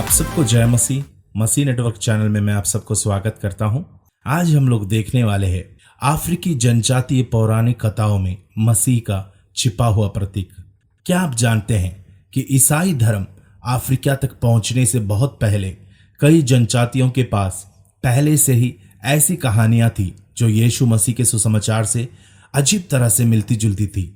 आप सबको जय मसीह मसीह नेटवर्क चैनल में मैं आप सबको स्वागत करता हूं। आज हम लोग देखने वाले हैं अफ्रीकी जनजातीय पौराणिक कथाओं में मसीह का छिपा हुआ प्रतीक। क्या आप जानते हैं कि ईसाई धर्म अफ्रीका तक पहुंचने से बहुत पहले कई जनजातियों के पास पहले से ही ऐसी कहानियां थी जो यीशु मसीह के सुसमाचार से अजीब तरह से मिलती जुलती थी,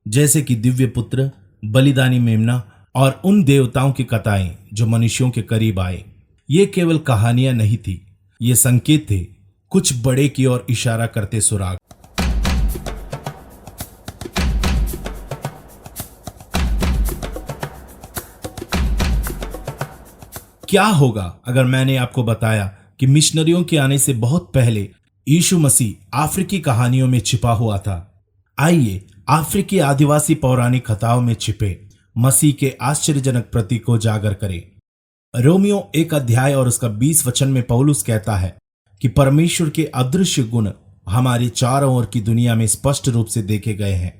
जैसे कि दिव्य पुत्र, बलिदानी मेमना और उन देवताओं की कथाएं जो मनुष्यों के करीब आए। ये केवल कहानियां नहीं थी, ये संकेत थे कुछ बड़े की ओर इशारा करते सुराग। क्या होगा अगर मैंने आपको बताया कि मिशनरियों के आने से बहुत पहले यीशु मसीह अफ्रीकी कहानियों में छिपा हुआ था। आइए अफ्रीकी आदिवासी पौराणिक कथाओं में छिपे मसीह के आश्चर्यजनक प्रतीक को जागर करें। रोमियो 1 अध्याय और उसका 20 वचन में पौलुस कहता है कि परमेश्वर के अदृश्य गुण हमारे चारों ओर की दुनिया में स्पष्ट रूप से देखे गए हैं।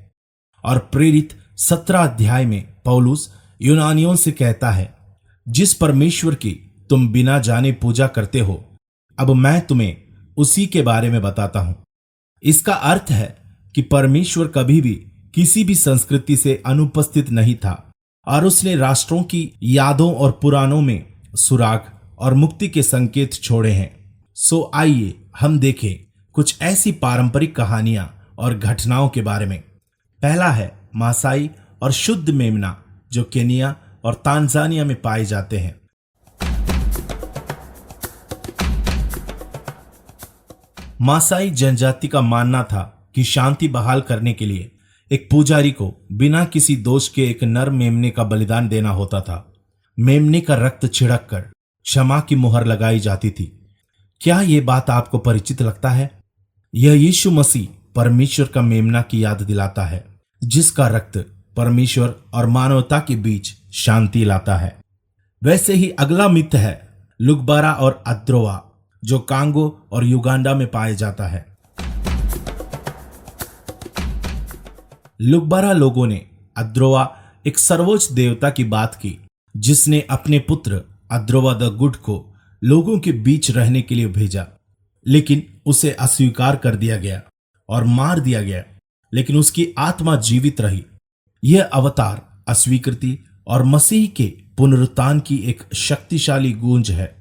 और प्रेरित 17 अध्याय में पौलुस यूनानियों से कहता है, जिस परमेश्वर की तुम बिना जाने पूजा करते हो, अब मैं तुम्हें उसी के बारे में बताता हूं। इसका अर्थ है कि परमेश्वर कभी भी किसी भी संस्कृति से अनुपस्थित नहीं था और उसने राष्ट्रों की यादों और पुराणों में सुराग और मुक्ति के संकेत छोड़े हैं। सो आइए हम देखें कुछ ऐसी पारंपरिक कहानियां और घटनाओं के बारे में। पहला है मासाई और शुद्ध मेमना, जो केनिया और तांजानिया में पाए जाते हैं। मासाई जनजाति का मानना था कि शांति बहाल करने के लिए एक पुजारी को बिना किसी दोष के एक नर मेमने का बलिदान देना होता था। मेमने का रक्त छिड़क कर क्षमा की मुहर लगाई जाती थी। क्या यह बात आपको परिचित लगता है? यह यीशु मसीह परमेश्वर का मेमना की याद दिलाता है, जिसका रक्त परमेश्वर और मानवता के बीच शांति लाता है। वैसे ही अगला मिथ है लुग्बारा और अद्रोवा, जो कांगो और युगांडा में पाया जाता है। लुग्बारा लोगों ने अद्रोवा एक सर्वोच्च देवता की बात की, जिसने अपने पुत्र अद्रोवा द गुड को लोगों के बीच रहने के लिए भेजा, लेकिन उसे अस्वीकार कर दिया गया और मार दिया गया, लेकिन उसकी आत्मा जीवित रही। यह अवतार अस्वीकृति और मसीह के पुनरुत्थान की एक शक्तिशाली गूंज है।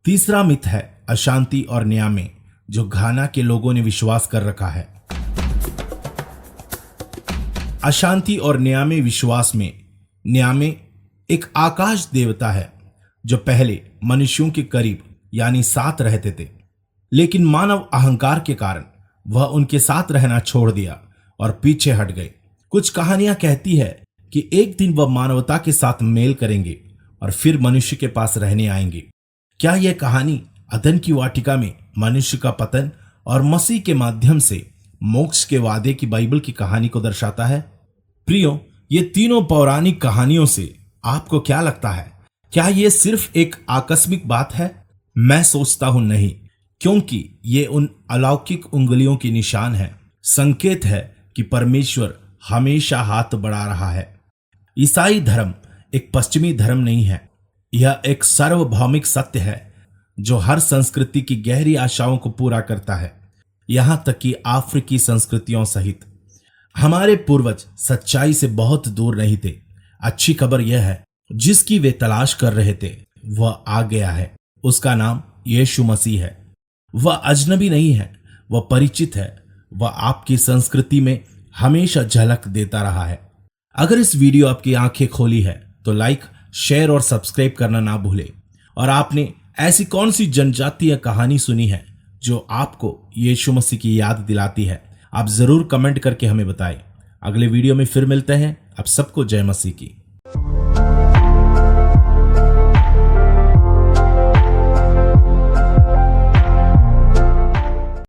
तीसरा मिथ है अशांति और न्यामे, जो घाना के लोगों ने विश्वास कर रखा है। अशांति और न्यामे विश्वास में न्यामे एक आकाश देवता है जो पहले मनुष्यों के करीब यानी साथ रहते थे, लेकिन मानव अहंकार के कारण वह उनके साथ रहना छोड़ दिया और पीछे हट गए। कुछ कहानियां कहती है कि एक दिन वह मानवता के साथ मेल करेंगे और फिर मनुष्य के पास रहने आएंगे। क्या यह कहानी अदन की वाटिका में मनुष्य का पतन और मसीह के माध्यम से मोक्ष के वादे की बाइबल की कहानी को दर्शाता है? प्रियो, ये तीनों पौराणिक कहानियों से आपको क्या लगता है? क्या ये सिर्फ एक आकस्मिक बात है? मैं सोचता हूं नहीं, क्योंकि ये उन अलौकिक उंगलियों की निशान है, संकेत है कि परमेश्वर हमेशा हाथ बढ़ा रहा है। ईसाई धर्म एक पश्चिमी धर्म नहीं है, यह एक सार्वभौमिक सत्य है जो हर संस्कृति की गहरी आशाओं को पूरा करता है, यहां तक कि अफ्रीकी संस्कृतियों सहित। हमारे पूर्वज सच्चाई से बहुत दूर नहीं थे। अच्छी खबर यह है, जिसकी वे तलाश कर रहे थे वह आ गया है। उसका नाम यीशु मसीह है। वह अजनबी नहीं है, वह परिचित है। वह आपकी संस्कृति में हमेशा झलक देता रहा है। अगर इस वीडियो आपकी आंखें खोली है तो लाइक, शेयर और सब्सक्राइब करना ना भूले। और आपने ऐसी कौन सी जनजातीय कहानी सुनी है जो आपको यीशु मसीह की याद दिलाती है? आप जरूर कमेंट करके हमें बताएं। अगले वीडियो में फिर मिलते हैं। आप सबको जय मसीह की।